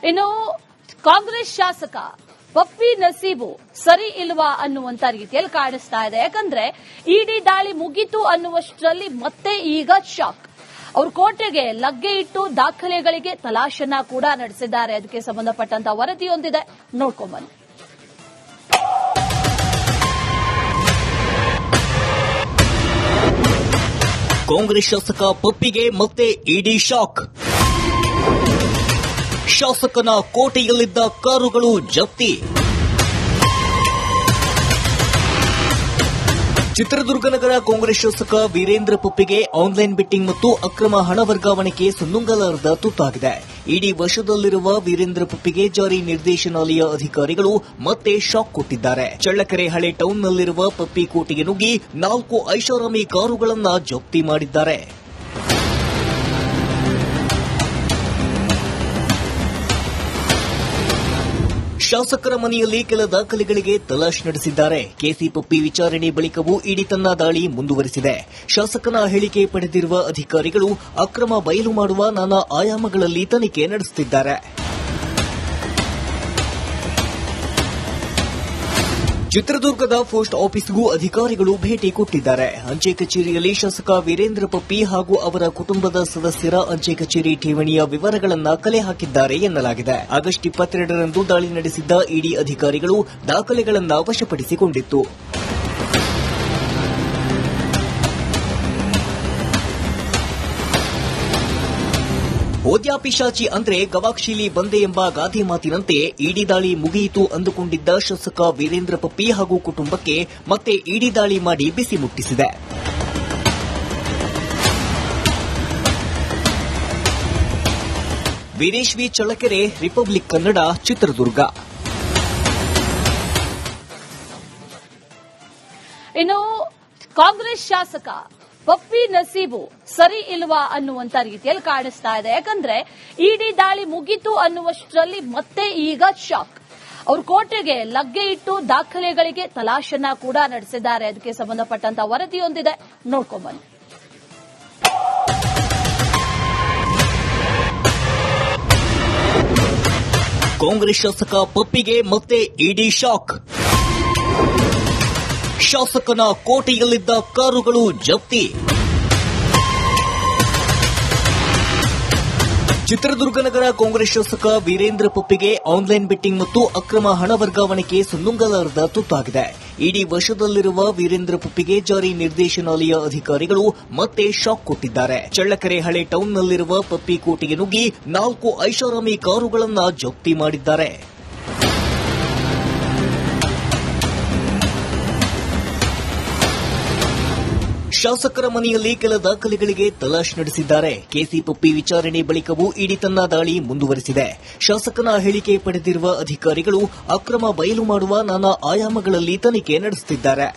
ಇನ್ನು ಕಾಂಗ್ರೆಸ್ ಶಾಸಕ ಪಪ್ಪಿ ನಸೀಬು ಸರಿ ಇಲ್ವಾ ಅನ್ನುವಂತ ರೀತಿಯಲ್ಲಿ ಕಾಣಿಸ್ತಾ ಇದೆ. ಯಾಕಂದ್ರೆ ಇಡಿ ದಾಳಿ ಮುಗಿತು ಅನ್ನುವಷ್ಟರಲ್ಲಿ ಮತ್ತೆ ಈಗ ಶಾಕ್. ಅವರು ಕೋಟೆಗೆ ಲಗ್ಗೆ ಇಟ್ಟು ದಾಖಲೆಗಳಿಗೆ ತಲಾಶನ ಕೂಡ ನಡೆಸಿದ್ದಾರೆ. ಅದಕ್ಕೆ ಸಂಬಂಧಪಟ್ಟಂತ ವರದಿಯೊಂದಿದೆ, ನೋಡ್ಕೊಂಬನ್ನಿ. ಕಾಂಗ್ರೆಸ್ ಶಾಸಕ ಪಪ್ಪಿಗೆ ಮತ್ತೆ ಇಡಿ ಶಾಕ್. ಶಾಸಕನ ಕೋಟೆಯಲ್ಲಿದ್ದ ಕಾರುಗಳು ಜಪ್ತಿ. ಚಿತ್ರದುರ್ಗ ನಗರ ಕಾಂಗ್ರೆಸ್ ಶಾಸಕ ವೀರೇಂದ್ರ ಪಪ್ಪಿಗೆ ಆನ್ಲೈನ್ ಬೆಟ್ಟಿಂಗ್ ಮತ್ತು ಅಕ್ರಮ ಹಣ ವರ್ಗಾವಣೆಗೆ ಸುಣ್ಣುಂಗಲಾರದ ತುತ್ತಾಗಿದೆ. ಇಡಿ ವಶದಲ್ಲಿರುವ ವೀರೇಂದ್ರ ಪಪ್ಪಿಗೆ ಜಾರಿ ನಿರ್ದೇಶನಾಲಯ ಅಧಿಕಾರಿಗಳು ಮತ್ತೆ ಶಾಕ್ ಕೊಟ್ಟಿದ್ದಾರೆ. ಚಳ್ಳಕೆರೆ ಹಳೆ ಟೌನ್ನಲ್ಲಿರುವ ಪಪ್ಪಿ ಕೋಟೆಗೆ ನುಗ್ಗಿ 4 ಐಷಾರಾಮಿ ಕಾರುಗಳನ್ನು ಜಪ್ತಿ ಮಾಡಿದ್ದಾರೆ. ಶಾಸಕರ ಮನೆಯಲ್ಲಿ ಕೆಲ ದಾಖಲೆಗಳಿಗೆ ತಲಾಶ್ ನಡೆಸಿದ್ದಾರೆ. ಕೆಸಿ ಪಪ್ಪಿ ವಿಚಾರಣೆ ಬಳಿಕವೂ ಇಡಿ ತನ್ನ ದಾಳಿ ಮುಂದುವರೆಸಿದೆ. ಶಾಸಕನ ಹೇಳಿಕೆ ಪಡೆದಿರುವ ಅಧಿಕಾರಿಗಳು ಅಕ್ರಮ ಬಯಲು ಮಾಡುವ ನಾನಾ ಆಯಾಮಗಳಲ್ಲಿ ತನಿಖೆ ನಡೆಸುತ್ತಿದ್ದಾರೆ. ಚಿತ್ರದುರ್ಗದ ಪೋಸ್ಟ್ ಆಫೀಸ್ಗೂ ಅಧಿಕಾರಿಗಳು ಭೇಟಿ ಕೊಟ್ಟಿದ್ದಾರೆ. ಅಂಚೆ ಕಚೇರಿಯಲ್ಲಿ ಶಾಸಕ ವೀರೇಂದ್ರ ಪಪ್ಪಿ ಹಾಗೂ ಅವರ ಕುಟುಂಬದ ಸದಸ್ಯರ ಅಂಚೆ ಕಚೇರಿ ಠೇವಣಿಯ ವಿವರಗಳನ್ನು ಕಲೆ ಹಾಕಿದ್ದಾರೆ ಎನ್ನಲಾಗಿದೆ. ಆಗಸ್ಟ್ 22ರಂದು ದಾಳಿ ನಡೆಸಿದ್ದ ಇಡಿ ಅಧಿಕಾರಿಗಳು ದಾಖಲೆಗಳನ್ನು ವಶಪಡಿಸಿಕೊಂಡಿತ್ತು. ಹೋದ್ಯಾಪಿಶಾಚಿ ಅಂದ್ರೆ ಗವಾಕ್ಷಿಲಿ ಬಂದೆ ಎಂಬ ಗಾದೆ ಮಾತಿನಂತೆ ಇಡಿ ದಾಳಿ ಮುಗಿಯಿತು ಅಂದುಕೊಂಡಿದ್ದ ಶಾಸಕ ವೀರೇಂದ್ರ ಪಪ್ಪಿ ಹಾಗೂ ಕುಟುಂಬಕ್ಕೆ ಮತ್ತೆ ಇಡಿ ದಾಳಿ ಮಾಡಿ ಬಿಸಿ ಮುಟ್ಟಿಸಿದೆ. Veeresh V Challakere, republic Kannada, Chitradurga. ಇನ್ನು ಕಾಂಗ್ರೆಸ್ ಶಾಸಕ ಪಪ್ಪಿ ನಸೀಬು ಸರಿ ಇಲ್ವಾ ಅನ್ನುವಂತ ರೀತಿಯಲ್ಲಿ ಕಾಣಿಸ್ತಾ ಇದೆ. ಯಾಕಂದ್ರೆ ಇಡಿ ದಾಳಿ ಮುಗಿತು ಅನ್ನುವಷ್ಟರಲ್ಲಿ ಮತ್ತೆ ಈಗ ಶಾಕ್. ಅವರು ಕೋಟೆಗೆ ಲಗ್ಗೆ ಇಟ್ಟು ದಾಖಲೆಗಳಿಗೆ ತಲಾಶನ ಕೂಡ ನಡೆಸಿದ್ದಾರೆ. ಅದಕ್ಕೆ ಸಂಬಂಧಪಟ್ಟಂತ ವರದಿಯೊಂದಿದೆ, ನೋಡ್ಕೊಂಬನ್ನಿ. ಕಾಂಗ್ರೆಸ್ ಶಾಸಕ ಪಪ್ಪಿಗೆ ಮತ್ತೆ ಇಡಿ ಶಾಕ್. ಶಾಸಕನ ಕೋಟೆಯಲ್ಲಿದ್ದ ಕಾರುಗಳು ಜಪ್ತಿ. ಚಿತ್ರದುರ್ಗ ನಗರ ಕಾಂಗ್ರೆಸ್ ಶಾಸಕ ವೀರೇಂದ್ರ ಪಪ್ಪಿಗೆ ಆನ್ಲೈನ್ ಬೆಟ್ಟಿಂಗ್ ಮತ್ತು ಅಕ್ರಮ ಹಣ ವರ್ಗಾವಣೆಗೆ ಸುಣ್ಣುಂಗಲಾರದ ತುತ್ತಾಗಿದೆ. ಇಡಿ ವಶದಲ್ಲಿರುವ ವೀರೇಂದ್ರ ಪಪ್ಪಿಗೆ ಜಾರಿ ನಿರ್ದೇಶನಾಲಯ ಅಧಿಕಾರಿಗಳು ಮತ್ತೆ ಶಾಕ್ ಕೊಟ್ಟಿದ್ದಾರೆ. ಚಳ್ಳಕೆರೆ ಹಳೆ ಟೌನ್ನಲ್ಲಿರುವ ಪಪ್ಪಿ ಕೋಟೆಗೆ ನುಗ್ಗಿ 4 ಐಷಾರಾಮಿ ಕಾರುಗಳನ್ನು ಜಪ್ತಿ ಮಾಡಿದ್ದಾರೆ. ಶಾಸಕರ ಮನೆಯಲ್ಲಿ ಕೆಲ ದಾಖಲೆಗಳಿಗೆ ತಲಾಶ್ ನಡೆಸಿದ್ದಾರೆ. ಕೆಸಿ ಪಪ್ಪಿ ವಿಚಾರಣೆ ಬಳಿಕವೂ ಇಡಿ ತನ್ನ ದಾಳಿ ಮುಂದುವರೆಸಿದೆ. ಶಾಸಕನ ಹೇಳಿಕೆ ಪಡೆದಿರುವ ಅಧಿಕಾರಿಗಳು ಅಕ್ರಮ ಬಯಲು ಮಾಡುವ ನಾನಾ ಆಯಾಮಗಳಲ್ಲಿ ತನಿಖೆ ನಡೆಸುತ್ತಿದ್ದಾರೆ.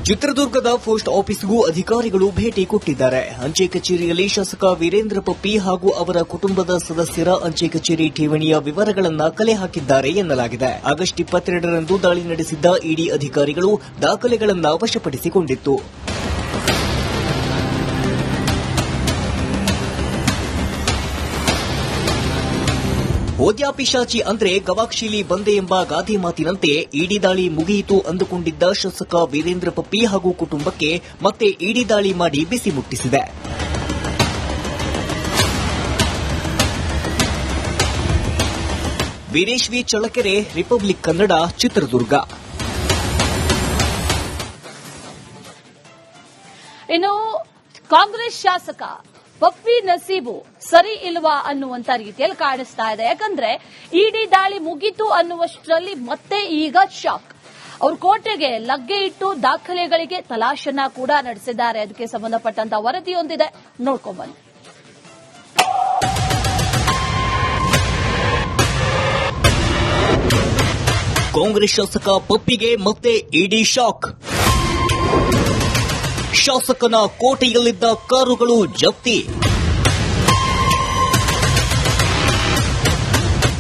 ಚಿತ್ರದುರ್ಗದ ಪೋಸ್ಟ್ ಆಫೀಸ್ಗೂ ಅಧಿಕಾರಿಗಳು ಭೇಟಿ ಕೊಟ್ಟಿದ್ದಾರೆ. ಅಂಚೆ ಕಚೇರಿಯಲ್ಲಿ ಶಾಸಕ ವೀರೇಂದ್ರ ಪಪ್ಪಿ ಹಾಗೂ ಅವರ ಕುಟುಂಬದ ಸದಸ್ಯರ ಅಂಚೆ ಕಚೇರಿ ಠೇವಣಿಯ ವಿವರಗಳನ್ನು ಕಲೆ ಹಾಕಿದ್ದಾರೆ ಎನ್ನಲಾಗಿದೆ. ಆಗಸ್ಟ್ 22ರಂದು ದಾಳಿ ನಡೆಸಿದ್ದ ಇಡಿ ಅಧಿಕಾರಿಗಳು ದಾಖಲೆಗಳನ್ನು ವಶಪಡಿಸಿಕೊಂಡಿತ್ತು. ಹೋದ್ಯಾಪಿಶಾಚಿ ಅಂದ್ರೆ ಗವಾಕ್ಷಿಲಿ ಬಂದೆ ಎಂಬ ಗಾದೆ ಮಾತಿನಂತೆ ಇಡಿ ದಾಳಿ ಮುಗಿಯಿತು ಅಂದುಕೊಂಡಿದ್ದ ಶಾಸಕ ವೀರೇಂದ್ರ ಪಪ್ಪಿ ಹಾಗೂ ಕುಟುಂಬಕ್ಕೆ ಮತ್ತೆ ಇಡಿ ದಾಳಿ ಮಾಡಿ ಬಿಸಿ ಮುಟ್ಟಿಸಿದೆ. Veeresh V Challakere, republic Kannada, Chitradurga. ಇನ್ನು ಕಾಂಗ್ರೆಸ್ ಶಾಸಕ ಪಪ್ಪಿ ನಸೀಬು ಸರಿ ಇಲ್ವಾ ಅನ್ನುವಂತ ರೀತಿಯಲ್ಲಿ ಕಾಣಿಸ್ತಾ ಇದೆ. ಯಾಕಂದ್ರೆ ಇಡಿ ದಾಳಿ ಮುಗಿತು ಅನ್ನುವಷ್ಟರಲ್ಲಿ ಮತ್ತೆ ಈಗ ಶಾಕ್. ಅವರು ಕೋಟೆಗೆ ಲಗ್ಗೆ ಇಟ್ಟು ದಾಖಲೆಗಳಿಗೆ ತಲಾಶನ ಕೂಡ ನಡೆಸಿದ್ದಾರೆ. ಅದಕ್ಕೆ ಸಂಬಂಧಪಟ್ಟಂತ ವರದಿಯೊಂದಿದೆ, ನೋಡ್ಕೊಂಬನ್ನಿ. ಕಾಂಗ್ರೆಸ್ ಶಾಸಕ ಪಪ್ಪಿಗೆ ಮತ್ತೆ ಇಡಿ ಶಾಕ್. ಶಾಸಕನ ಕೋಟೆಯಲ್ಲಿದ್ದ ಕಾರುಗಳು ಜಪ್ತಿ.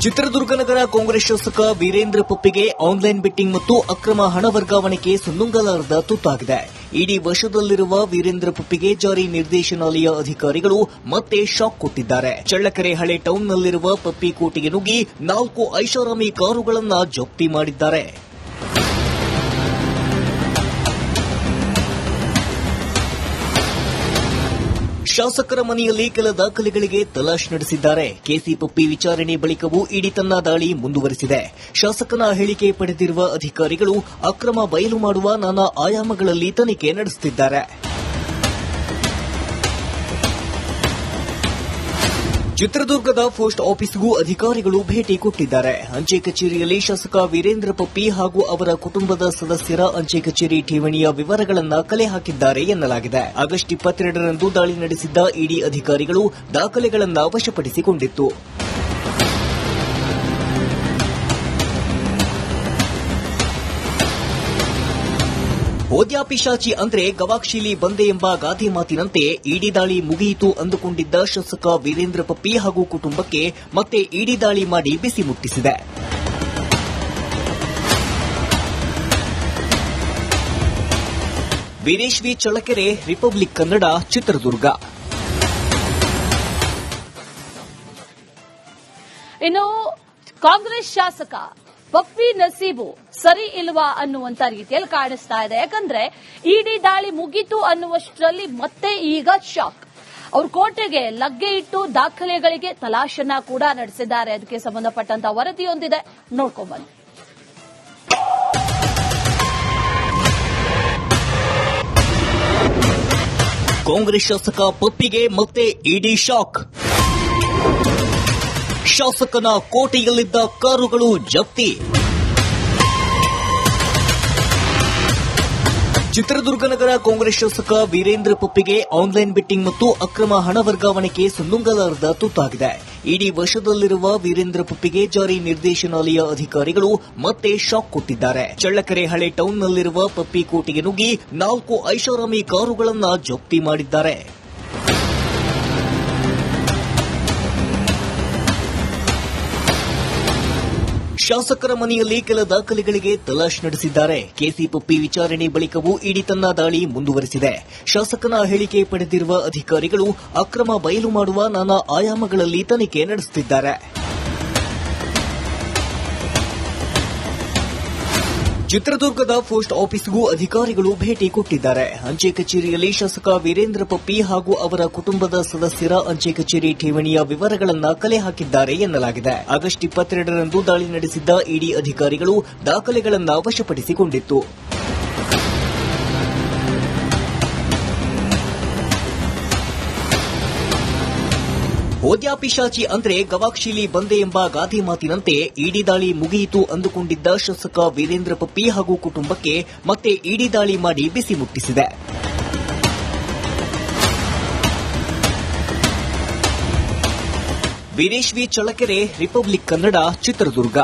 ಚಿತ್ರದುರ್ಗ ನಗರ ಕಾಂಗ್ರೆಸ್ ಶಾಸಕ ವೀರೇಂದ್ರ ಪಪ್ಪಿಗೆ ಆನ್ಲೈನ್ ಬೆಟ್ಟಿಂಗ್ ಮತ್ತು ಅಕ್ರಮ ಹಣ ವರ್ಗಾವಣೆಗೆ ಸುನ್ನುಂಗಲಾರದ ತುತ್ತಾಗಿದೆ. ಇಡಿ ವಶದಲ್ಲಿರುವ ವೀರೇಂದ್ರ ಪಪ್ಪಿಗೆ ಜಾರಿ ನಿರ್ದೇಶನಾಲಯ ಅಧಿಕಾರಿಗಳು ಮತ್ತೆ ಶಾಕ್ ಕೊಟ್ಟಿದ್ದಾರೆ. ಚಳ್ಳಕೆರೆ ಹಳೆ ಟೌನ್ನಲ್ಲಿರುವ ಪಪ್ಪಿ ಕೋಟೆಗೆ ನುಗ್ಗಿ 4 ಐಷಾರಾಮಿ ಕಾರುಗಳನ್ನು ಜಪ್ತಿ ಮಾಡಿದ್ದಾರೆ. ಶಾಸಕರ ಮನೆಯಲ್ಲಿ ಕೆಲ ದಾಖಲೆಗಳಿಗೆ ತಲಾಶ್ ನಡೆಸಿದ್ದಾರೆ. ಕೆಸಿ ಪಪ್ಪಿ ವಿಚಾರಣೆ ಬಳಿಕವೂ ಇಡಿ ತನ್ನ ದಾಳಿ ಮುಂದುವರೆಸಿದೆ. ಶಾಸಕನ ಹೇಳಿಕೆ ಪಡೆದಿರುವ ಅಧಿಕಾರಿಗಳು ಅಕ್ರಮ ಬಯಲು ಮಾಡುವ ನಾನಾ ಆಯಾಮಗಳಲ್ಲಿ ತನಿಖೆ ನಡೆಸುತ್ತಿದ್ದಾರೆ. ಚಿತ್ರದುರ್ಗದ ಪೋಸ್ಟ್ ಆಫೀಸ್ಗೂ ಅಧಿಕಾರಿಗಳು ಭೇಟಿ ಕೊಟ್ಟಿದ್ದಾರೆ. ಅಂಚೆ ಕಚೇರಿಯಲ್ಲಿ ಶಾಸಕ ವೀರೇಂದ್ರ ಪಪ್ಪಿ ಹಾಗೂ ಅವರ ಕುಟುಂಬದ ಸದಸ್ಯರ ಅಂಚೆ ಕಚೇರಿ ಠೇವಣಿಯ ವಿವರಗಳನ್ನು ಕಲೆ ಹಾಕಿದ್ದಾರೆ ಎನ್ನಲಾಗಿದೆ. ಆಗಸ್ಟ್ 22ರಂದು ದಾಳಿ ನಡೆಸಿದ್ದ ಇಡಿ ಅಧಿಕಾರಿಗಳು ದಾಖಲೆಗಳನ್ನು ವಶಪಡಿಸಿಕೊಂಡಿತ್ತು. ಓದ್ಯಾಪಿಶಾಚಿ ಅಂದ್ರೆ ಗವಾಕ್ಷಿಲಿ ಬಂದೆ ಎಂಬ ಗಾದೆ ಮಾತಿನಂತೆ ಇಡಿ ದಾಳಿ ಮುಗಿಯಿತು ಅಂದುಕೊಂಡಿದ್ದ ಶಾಸಕ ವೀರೇಂದ್ರ ಪಪ್ಪಿ ಹಾಗೂ ಕುಟುಂಬಕ್ಕೆ ಮತ್ತೆ ಇಡಿ ದಾಳಿ ಮಾಡಿ ಬಿಸಿ ಮುಟ್ಟಿಸಿದೆ. Veeresh V Challakere, republic Kannada, Chitradurga. ಇನ್ನು ಕಾಂಗ್ರೆಸ್ ಶಾಸಕ ಪಪ್ಪಿ ನಸೀಬು ಸರಿ ಇಲ್ವಾ ಅನ್ನುವಂತ ರೀತಿಯಲ್ಲಿ ಕಾಣಿಸ್ತಾ ಇದೆ. ಯಾಕಂದ್ರೆ ಇಡಿ ದಾಳಿ ಮುಗೀತು ಅನ್ನುವಷ್ಟರಲ್ಲಿ ಮತ್ತೆ ಈಗ ಶಾಕ್. ಅವರು ಕೋಟೆಗೆ ಲಗ್ಗೆ ಇಟ್ಟು ದಾಖಲೆಗಳಿಗೆ ತಲಾಶನ್ನ ಕೂಡ ನಡೆಸಿದ್ದಾರೆ. ಅದಕ್ಕೆ ಸಂಬಂಧಪಟ್ಟಂತ ವರದಿಯೊಂದಿದೆ, ನೋಡ್ಕೊಂಡ್ಬನ್ನಿ. ಕಾಂಗ್ರೆಸ್ ಶಾಸಕ ಪಪ್ಪಿಗೆ ಮತ್ತೆ ಇಡಿ ಶಾಕ್. ಶಾಸಕನ ಕೋಟೆಯಲ್ಲಿದ್ದ ಕಾರುಗಳು ಜಪ್ತಿ. ಚಿತ್ರದುರ್ಗ ನಗರ ಕಾಂಗ್ರೆಸ್ ಶಾಸಕ ವೀರೇಂದ್ರ ಪಪ್ಪಿಗೆ ಆನ್ಲೈನ್ ಬೆಟ್ಟಿಂಗ್ ಮತ್ತು ಅಕ್ರಮ ಹಣ ವರ್ಗಾವಣೆಗೆ ಸುನ್ನುಂಗಲಾರದ ತುತ್ತಾಗಿದೆ. ಇಡಿ ವಶದಲ್ಲಿರುವ ವೀರೇಂದ್ರ ಪಪ್ಪಿಗೆ ಜಾರಿ ನಿರ್ದೇಶನಾಲಯ ಅಧಿಕಾರಿಗಳು ಮತ್ತೆ ಶಾಕ್ ಕೊಟ್ಟಿದ್ದಾರೆ. ಚಳ್ಳಕೆರೆ ಹಳೆ ಟೌನ್ನಲ್ಲಿರುವ ಪಪ್ಪಿ ಕೋಟೆಗೆ ನುಗ್ಗಿ 4 ಐಷಾರಾಮಿ ಕಾರುಗಳನ್ನು ಜಪ್ತಿ ಮಾಡಿದ್ದಾರೆ. ಶಾಸಕರ ಮನೆಯಲ್ಲಿ ಕೆಲ ದಾಖಲೆಗಳಿಗೆ ತಲಾಶ್ ನಡೆಸಿದ್ದಾರೆ. ಕೆಸಿ ಪಪ್ಪಿ ವಿಚಾರಣೆ ಬಳಿಕವೂ ಇಡಿ ತನ್ನ ದಾಳಿ ಮುಂದುವರೆಸಿದೆ. ಶಾಸಕನ ಹೇಳಿಕೆ ಪಡೆದಿರುವ ಅಧಿಕಾರಿಗಳು ಅಕ್ರಮ ಬಯಲು ಮಾಡುವ ನಾನಾ ಆಯಾಮಗಳಲ್ಲಿ ತನಿಖೆ ನಡೆಸುತ್ತಿದ್ದಾರೆ. ಚಿತ್ರದುರ್ಗದ ಪೋಸ್ಟ್ ಆಫೀಸ್ಗೂ ಅಧಿಕಾರಿಗಳು ಭೇಟಿ ಕೊಟ್ಟಿದ್ದಾರೆ. ಅಂಚೆ ಕಚೇರಿಯಲ್ಲಿ ಶಾಸಕ ವೀರೇಂದ್ರ ಪಪ್ಪಿ ಹಾಗೂ ಅವರ ಕುಟುಂಬದ ಸದಸ್ಯರ ಅಂಚೆ ಕಚೇರಿ ಠೇವಣಿಯ ವಿವರಗಳನ್ನು ಕಲೆ ಹಾಕಿದ್ದಾರೆ ಎನ್ನಲಾಗಿದೆ. ಆಗಸ್ಟ್ 22ರಂದು ದಾಳಿ ನಡೆಸಿದ್ದ ಇಡಿ ಅಧಿಕಾರಿಗಳು ದಾಖಲೆಗಳನ್ನು ವಶಪಡಿಸಿಕೊಂಡಿತ್ತು. ಓದ್ಯಾಪಿಶಾಚಿ ಅಂದ್ರೆ ಗವಾಕ್ಷಿಲಿ ಬಂದೆ ಎಂಬ ಗಾದೆ ಮಾತಿನಂತೆ ಇಡಿ ದಾಳಿ ಮುಗಿಯಿತು ಅಂದುಕೊಂಡಿದ್ದ ಶಾಸಕ ವೀರೇಂದ್ರ ಪಪ್ಪಿ ಹಾಗೂ ಕುಟುಂಬಕ್ಕೆ ಮತ್ತೆ ಇಡಿ ದಾಳಿ ಮಾಡಿ ಬಿಸಿ ಮುಟ್ಟಿಸಿದೆ. Veeresh V Challakere, republic Kannada, Chitradurga.